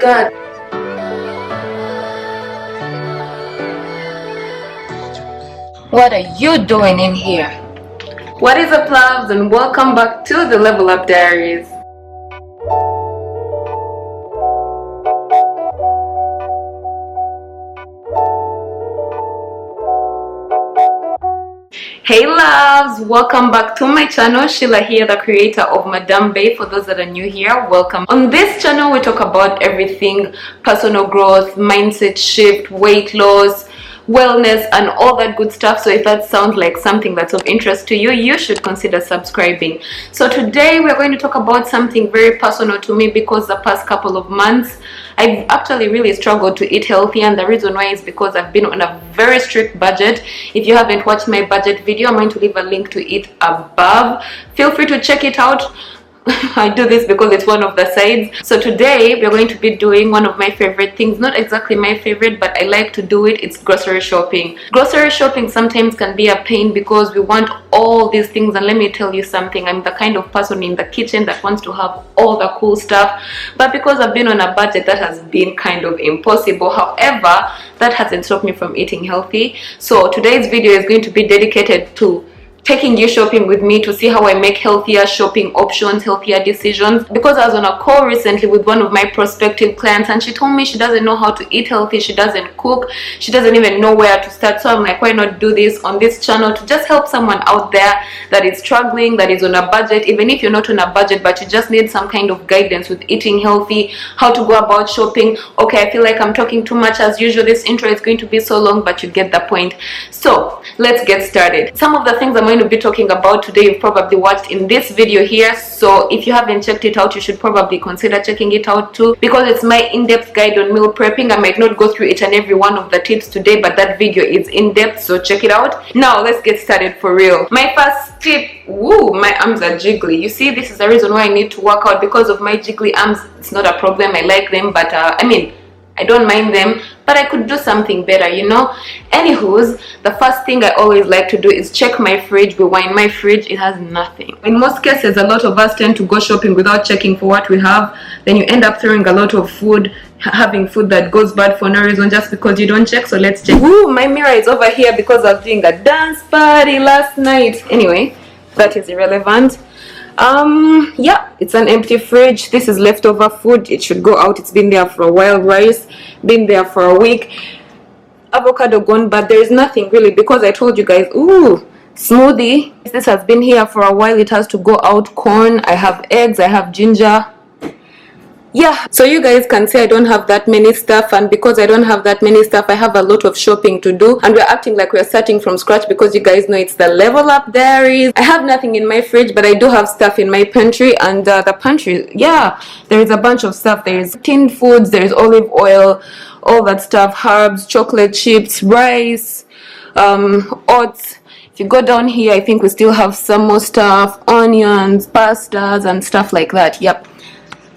god. What are you doing in here? What is up, loves, and welcome back to the Level Up Diaries. Hey loves, welcome back to my channel. Sheila here, the creator of MadammeBae. For those that are new here, welcome. On this channel we talk about everything personal growth, mindset shift, weight loss, wellness, and all that good stuff. So if that sounds like something that's of interest to you, you should consider subscribing. So today we're going to talk about something very personal to me, because the past couple of months I've actually really struggled to eat healthy, and the reason why is because I've been on a very strict budget. If you haven't watched my budget video, I'm going to leave a link to it above. Feel free to check it out. I do this because it's one of the sides. So today we're going to be doing one of my favorite things. Not exactly my favorite, but I like to do it. It's grocery shopping. Grocery shopping sometimes can be a pain because we want all these things, and let me tell you something, I'm the kind of person in the kitchen that wants to have all the cool stuff, but because I've been on a budget, that has been kind of impossible. However, that hasn't stopped me from eating healthy. So today's video is going to be dedicated to taking you shopping with me to see how I make healthier shopping options, healthier decisions. Because I was on a call recently with one of my prospective clients, and she told me she doesn't know how to eat healthy, she doesn't cook, she doesn't even know where to start. So I'm like, why not do this on this channel to just help someone out there that is struggling, that is on a budget. Even if you're not on a budget, but you just need some kind of guidance with eating healthy, how to go about shopping. Okay, I feel like I'm talking too much as usual. This intro is going to be so long, but you get the point. So let's get started. Some of the things I'm going to be talking about today you've probably watched in this video here, so if you haven't checked it out, you should probably consider checking it out too, because it's my in-depth guide on meal prepping. I might not go through each and every one of the tips today, but that video is in-depth, so check it out. Now let's get started for real. My first tip, woo, my arms are jiggly. You see, this is the reason why I need to work out, because of my jiggly arms. It's not a problem, I like them, but I don't mind them, but I could do something better, you know. Anywho's, the first thing I always like to do is check my fridge. Rewind my fridge, it has nothing. In most cases, a lot of us tend to go shopping without checking for what we have. Then you end up throwing a lot of food, having food that goes bad for no reason, just because you don't check. So let's check. Ooh, my mirror is over here because I was doing a dance party last night. Anyway, that is irrelevant. Yeah, it's an empty fridge. This is leftover food. It should go out. It's been there for a while. Rice been there for a week. Avocado gone, but there is nothing really, because I told you guys, ooh, smoothie, this has been here for a while. It has to go out. Corn, I have eggs, I have ginger. Yeah, so you guys can say I don't have that many stuff, and because I don't have that many stuff, I have a lot of shopping to do, and we're acting like we're starting from scratch, because you guys know it's the Level Up Diaries. I have nothing in my fridge, but I do have stuff in my pantry, and the pantry, yeah, there is a bunch of stuff. There is tinned foods, there is olive oil, all that stuff, herbs, chocolate chips, rice, oats. If you go down here, I think we still have some more stuff, onions, pastas, and stuff like that. Yep.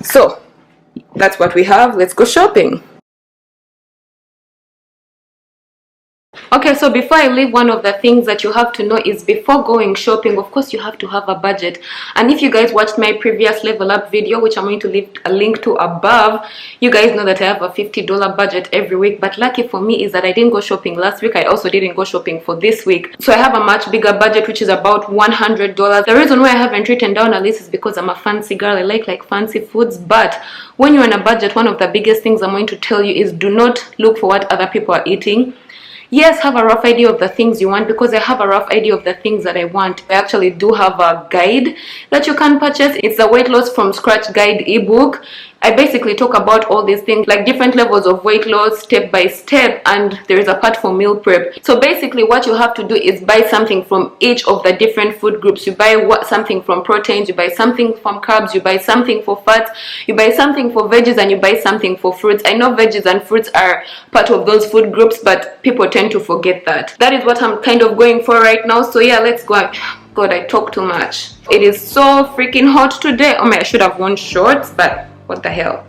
So that's what we have. Let's go shopping. Okay, so before I leave, one of the things that you have to know is, before going shopping, of course you have to have a budget. And if you guys watched my previous Level Up video, which I'm going to leave a link to above, you guys know that I have a $50 budget every week. But lucky for me is that I didn't go shopping last week. I also didn't go shopping for this week, so I have a much bigger budget, which is about $100. The reason why I haven't written down a list is because I'm a fancy girl. I like fancy foods. But when you're on a budget, one of the biggest things I'm going to tell you is, do not look for what other people are eating. Yes, have a rough idea of the things you want, because I have a rough idea of the things that I want. I actually do have a guide that you can purchase. It's the Weight Loss from Scratch Guide ebook. I basically talk about all these things, like different levels of weight loss, step by step, and there is a part for meal prep. So basically what you have to do is buy something from each of the different food groups. You buy something from proteins, you buy something from carbs, you buy something for fats, you buy something for veggies, and you buy something for fruits. I know veggies and fruits are part of those food groups, but people tend to forget that. That is what I'm kind of going for right now. So yeah, let's go. God, I talk too much. It is so freaking hot today. Oh my, I should have worn shorts, but what the hell.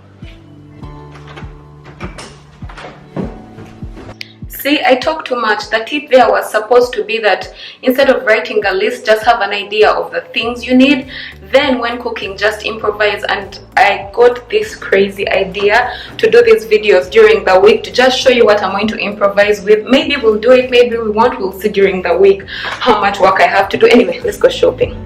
See, I talk too much. The tip there was supposed to be that instead of writing a list, just have an idea of the things you need. Then when cooking, just improvise. And I got this crazy idea to do these videos during the week to just show you what I'm going to improvise with. Maybe we'll do it, maybe we won't. We'll see during the week how much work I have to do. Anyway, let's go shopping.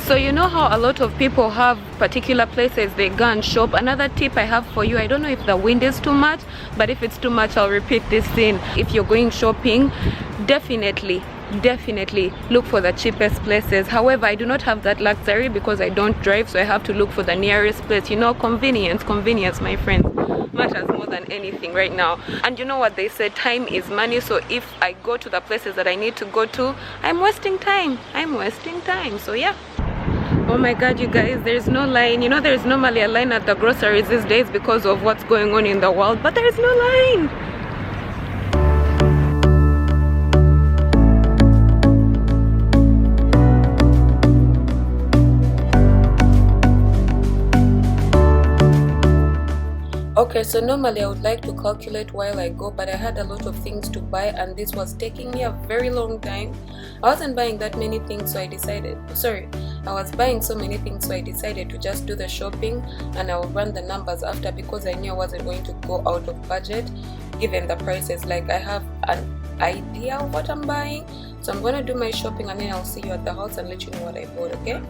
So you know how a lot of people have particular places they go and shop. Another tip I have for you, I don't know if the wind is too much, but if it's too much, I'll repeat this thing. If you're going shopping, definitely look for the cheapest places. However, I do not have that luxury because I don't drive, so I have to look for the nearest place. You know, convenience, my friends, matters more than anything right now. And you know what they say, time is money. So if I go to the places that I need to go to, I'm wasting time. So yeah. Oh my god, you guys, there's no line. You know, there's normally a line at the groceries these days because of what's going on in the world, but there's no line. Okay, so normally I would like to calculate while I go, but I had a lot of things to buy and this was taking me a very long time. I wasn't buying that many things, so I was buying so many things, so I decided to just do the shopping and I will run the numbers after because I knew I wasn't going to go out of budget given the prices. Like, I have an idea of what I'm buying, so I'm gonna do my shopping and then I'll see you at the house and let you know what I bought, okay?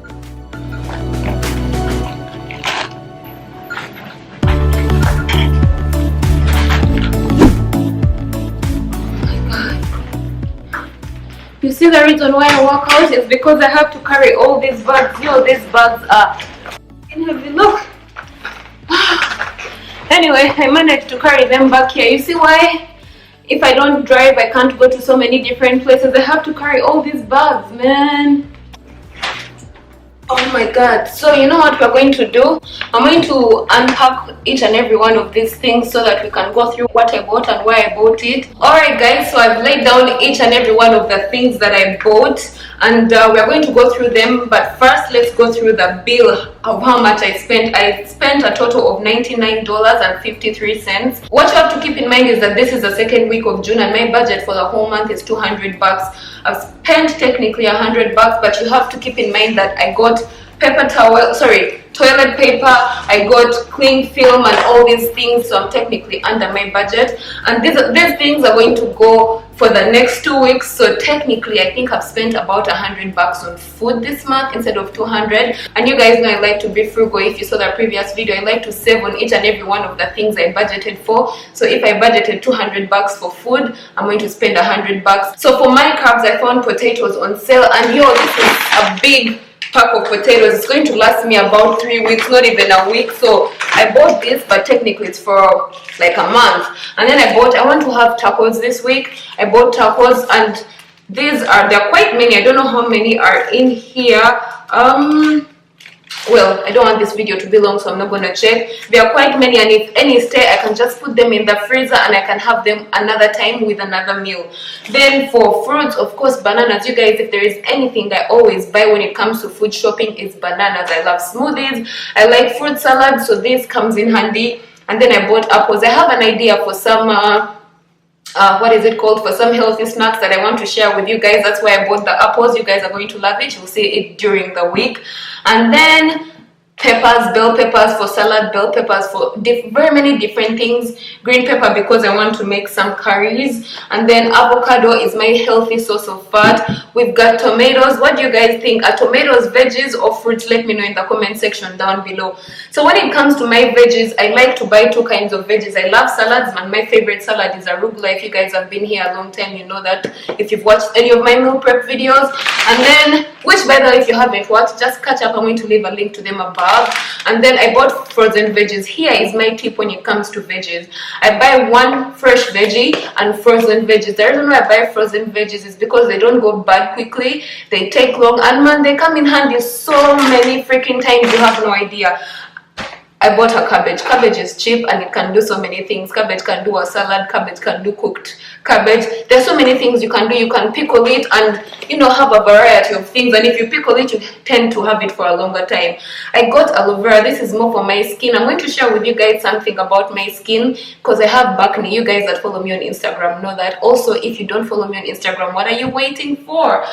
You see, the reason why I work out is because I have to carry all these bags. Yo, these bags are heavy. Look. Anyway, I managed to carry them back here. You see why? If I don't drive, I can't go to so many different places. I have to carry all these bags, man. Oh my god. So you know what we're going to do? I'm going to unpack each and every one of these things so that we can go through what I bought and why I bought it. Alright guys, so I've laid down each and every one of the things that I bought and we're going to go through them, but first let's go through the bill of how much I spent. I spent a total of $99.53. What you have to keep in mind is that this is the second week of June and my budget for the whole month is $200. I've spent technically $100, but you have to keep in mind that I got toilet paper, I got cling film and all these things, so I'm technically under my budget. And these things are going to go for the next 2 weeks, so technically I think I've spent about $100 on food this month instead of $200. And you guys know I like to be frugal. If you saw the previous video, I like to save on each and every one of the things I budgeted for. So if I budgeted $200 for food, I'm going to spend $100. So for my carbs, I found potatoes on sale, and yo, this is a big pack of potatoes. It's going to last me about 3 weeks, not even a week. So I bought this, but technically it's for like a month. And then I want to have tacos this week. I bought tacos, and they're quite many. I don't know how many are in here. Well, I don't want this video to be long, so I'm not gonna check. There are quite many, and if any stay, I can just put them in the freezer and I can have them another time with another meal. Then for fruits, of course, bananas. You guys, if there is anything I always buy when it comes to food shopping, it's bananas. I love smoothies. I like fruit salads, so this comes in handy. And then I bought apples. I have an idea for some for some healthy snacks that I want to share with you guys. That's why I bought the apples. You guys are going to love it. You'll see it during the week. And then peppers, bell peppers for salad, bell peppers for very many different things. Green pepper because I want to make some curries. And then avocado is my healthy source of fat. We've got tomatoes. What do you guys think? Are tomatoes veggies or fruits? Let me know in the comment section down below. So when it comes to my veggies, I like to buy 2 kinds of veggies. I love salads, and my favorite salad is arugula. If you guys have been here a long time, you know that if you've watched any of my meal prep videos. And then, which by the way, if you haven't watched, just catch up. I'm going to leave a link to them above. And then I bought frozen veggies. Here is my tip when it comes to veggies. I buy 1 fresh veggie and frozen veggies. The reason why I buy frozen veggies is because they don't go bad quickly. They take long, and man, they come in handy so many freaking times you have no idea. I bought a cabbage. Cabbage is cheap and it can do so many things. Cabbage can do a salad, cabbage can do cooked cabbage. There's so many things you can do. You can pickle it and, you know, have a variety of things. And if you pickle it, you tend to have it for a longer time. I got aloe vera. This is more for my skin. I'm going to share with you guys something about my skin because I have acne. You guys that follow me on Instagram know that. Also, if you don't follow me on Instagram, what are you waiting for?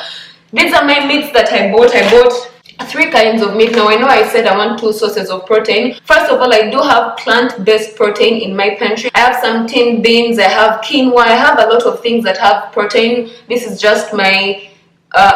These are my meats that I bought. I bought 3 kinds of meat. Now I know I said I want 2 sources of protein. First of all, I do have plant-based protein in my pantry. I have some tin beans, I have quinoa, I have a lot of things that have protein. This is just my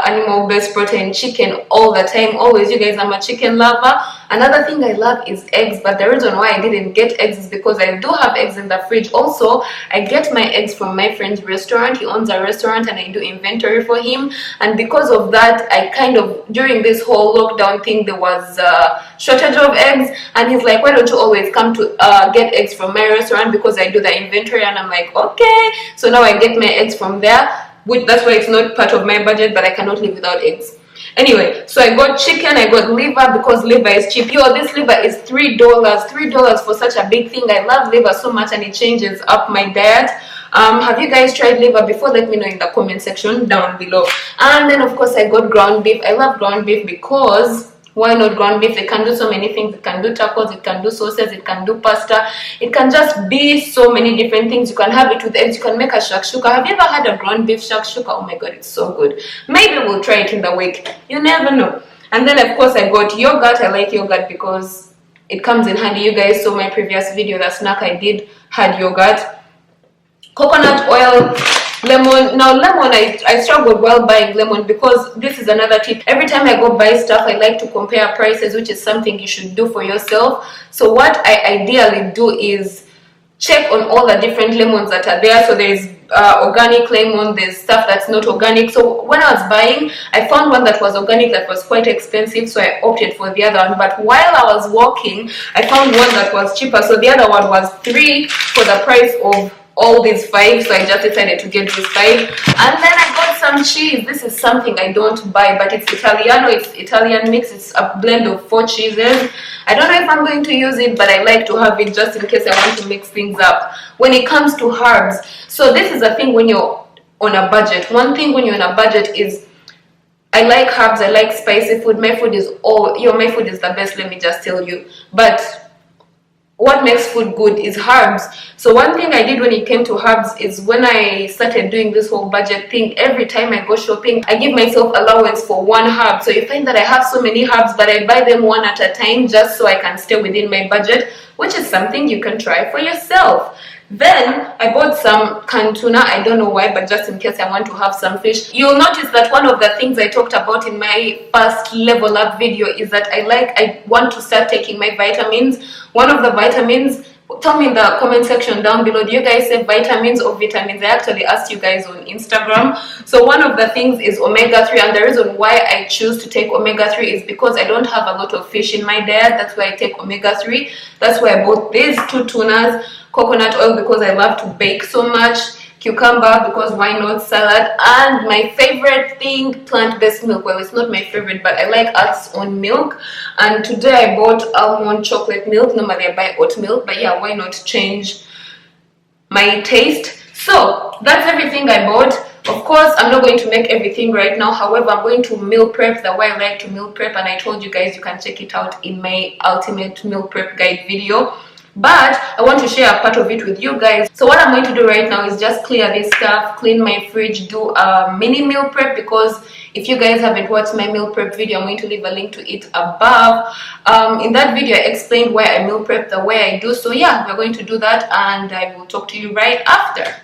animal-based protein, chicken all the time, always. You guys, I'm a chicken lover. Another thing I love is eggs, but the reason why I didn't get eggs is because I do have eggs in the fridge. Also, I get my eggs from my friend's restaurant. He owns a restaurant and I do inventory for him, and because of that, I kind of, during this whole lockdown thing, there was a shortage of eggs, and he's like, why don't you always come to get eggs from my restaurant, because I do the inventory. And I'm like, okay. So now I get my eggs from there. That's why it's not part of my budget, but I cannot live without eggs. Anyway, so I got chicken, I got liver because liver is cheap. Yo, this liver is $3. $3 for such a big thing. I love liver so much and it changes up my diet. Have you guys tried liver before? Let me know in the comment section down below. And then of course I got ground beef. I love ground beef because, why not ground beef? It can do so many things. It can do tacos, it can do sauces, it can do pasta. It can just be so many different things. You can have it with eggs. You can make a shakshuka. Have you ever had a ground beef shakshuka? Oh my god, it's so good. Maybe we'll try it in the week. You never know. And then of course I got yogurt. I like yogurt because it comes in handy. You guys saw my previous video, the snack I did had yogurt. Coconut oil, lemon. Now lemon, I struggled while buying lemon because this is another tip. Every time I go buy stuff, I like to compare prices, which is something you should do for yourself. So what I ideally do is check on all the different lemons that are there. So there's organic lemon, there's stuff that's not organic. So when I was buying, I found one that was organic that was quite expensive, so I opted for the other one. But while I was walking, I found one that was cheaper, so the other one was 3 for the price of all these 5, so I just decided to get these 5. And then I got some cheese. This is something I don't buy, but it's Italiano. It's Italian mix. It's a blend of 4 cheeses. I don't know if I'm going to use it, but I like to have it just in case I want to mix things up. When it comes to herbs, so this is a thing when you're on a budget. One thing when you're on a budget is, I like herbs, I like spicy food. My food is my food is the best, let me just tell you. But what makes food good is herbs. So one thing I did when it came to herbs is, when I started doing this whole budget thing, every time I go shopping, I give myself allowance for 1 herb. So you find that I have so many herbs, but I buy them 1 at a time just so I can stay within my budget, which is something you can try for yourself. Then I bought some canned tuna. I don't know why, but just in case I want to have some fish. You'll notice that one of the things I talked about in my first level up video is that I want to start taking my vitamins. One of the vitamins, tell me in the comment section down below, do you guys say vitamins or vitamins? I actually asked you guys on Instagram. So one of the things is omega-3, and the reason why I choose to take omega-3 is because I don't have a lot of fish in my diet. That's why I take omega-3. That's why I bought these 2 tunas. Coconut oil because I love to bake so much, cucumber because why not, salad, and my favorite thing, plant-based milk. Well, it's not my favorite, but I like Earth's Own milk. And today I bought almond chocolate milk. Normally I buy oat milk, but yeah, why not change my taste? So that's everything I bought. Of course, I'm not going to make everything right now. However, I'm going to meal prep the way I like to meal prep, and I told you guys you can check it out in my ultimate meal prep guide video. But I want to share a part of it with you guys. So what I'm going to do right now is just clear this stuff, clean my fridge, do a mini meal prep, because if you guys haven't watched my meal prep video, I'm going to leave a link to it above. In that video I explained why I meal prep the way I do. So yeah, we're going to do that and I will talk to you right after.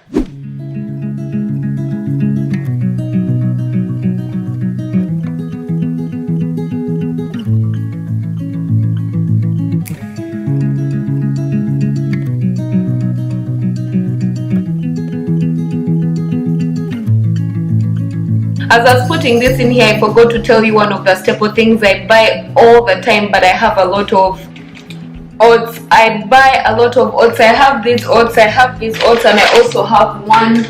As I was putting this in here, I forgot to tell you one of the staple things I buy all the time, but I have a lot of oats. I buy a lot of oats. I have these oats, I have these oats, and I also have one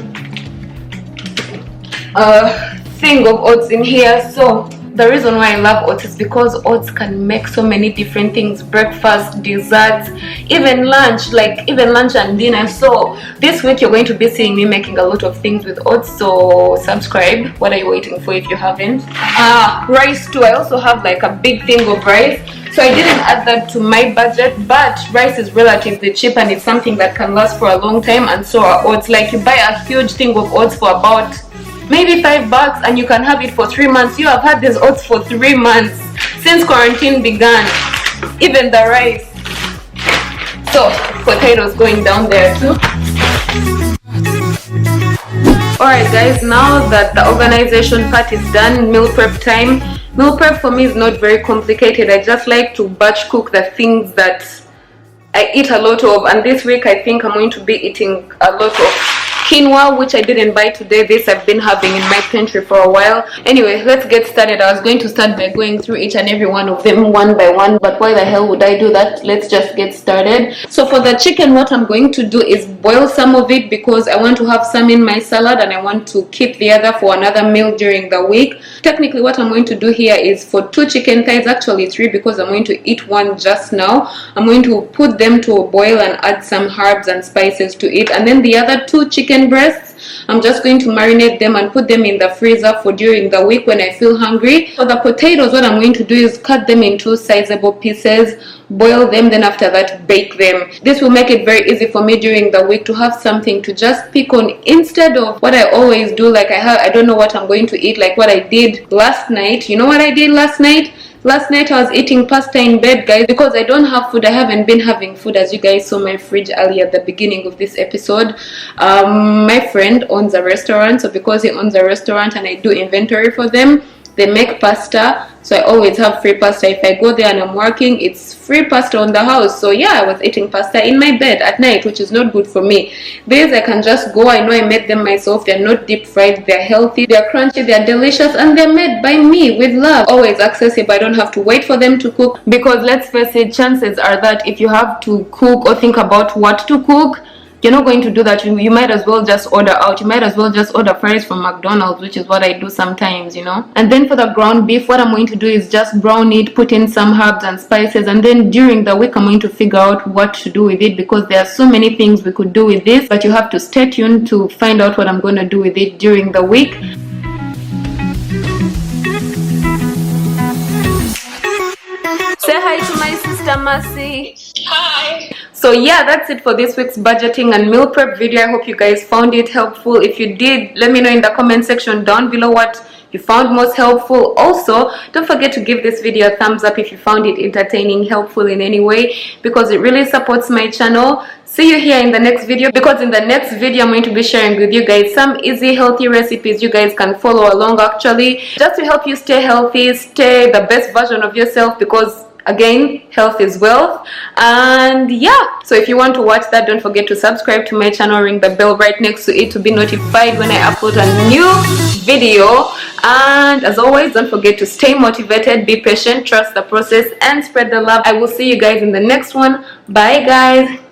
thing of oats in here. So The reason why I love oats is because oats can make so many different things: breakfast, desserts, even lunch, like even lunch and dinner. So this week you're going to be seeing me making a lot of things with oats, so subscribe. What are you waiting for if you haven't? Rice too. I also have like a big thing of rice, so I didn't add that to my budget, but rice is relatively cheap and it's something that can last for a long time, and so are oats. Like you buy a huge thing of oats for about maybe $5 and you can have it for 3 months. You have had these oats for 3 months since quarantine began. Even the rice. So potatoes going down there too. Alright guys, now that the organization part is done, meal prep time. Meal prep for me is not very complicated. I just like to batch cook the things that I eat a lot of, and this week I think I'm going to be eating a lot of quinoa, which I didn't buy today. This I've been having in my pantry for a while. Anyway, let's get started. I was going to start by going through each and every one of them one by one, but why the hell would I do that? Let's just get started. So for the chicken, what I'm going to do is boil some of it because I want to have some in my salad and I want to keep the other for another meal during the week. Technically what I'm going to do here is for 2 chicken thighs, actually 3, because I'm going to eat one just now. I'm going to put them to a boil and add some herbs and spices to it, and then the other 2 chicken breasts, I'm just going to marinate them and put them in the freezer for during the week when I feel hungry. For the potatoes, what I'm going to do is cut them into sizable pieces, boil them, then after that bake them. This will make it very easy for me during the week to have something to just pick on, instead of what I always do, like I don't know what I'm going to eat, like what I did last night. You know what I did last night? Last night I was eating pasta in bed, guys, because I don't have food. I haven't been having food, as you guys saw my fridge earlier at the beginning of this episode. My friend owns a restaurant, so because he owns a restaurant and I do inventory for them, they make pasta, so I always have free pasta. If I go there and I'm working, it's free pasta on the house. So yeah, I was eating pasta in my bed at night, which is not good for me. These I can just go, I know I made them myself, they're not deep fried, they're healthy, they're crunchy, they're delicious, and they're made by me with love. Always accessible. I don't have to wait for them to cook, because let's face it, chances are that if you have to cook or think about what to cook, you're not going to do that. You might as well just order out. You might as well just order fries from McDonald's, which is what I do sometimes, you know. And then for the ground beef, what I'm going to do is just brown it, put in some herbs and spices, and then during the week I'm going to figure out what to do with it, because there are so many things we could do with this, but you have to stay tuned to find out what I'm going to do with it during the week. Say hi to my sister Mercy. Hi. So yeah, that's it for this week's budgeting and meal prep video. I hope you guys found it helpful. If you did, let me know in the comment section down below what you found most helpful. Also, don't forget to give this video a thumbs up if you found it entertaining, helpful in any way, because it really supports my channel. See you here in the next video, because in the next video I'm going to be sharing with you guys some easy healthy recipes you guys can follow along, actually, just to help you stay healthy, stay the best version of yourself, because again, health is wealth. And yeah, so if you want to watch that, don't forget to subscribe to my channel, ring the bell right next to it to be notified when I upload a new video. And as always, don't forget to stay motivated, be patient, trust the process, and spread the love. I will see you guys in the next one. Bye guys.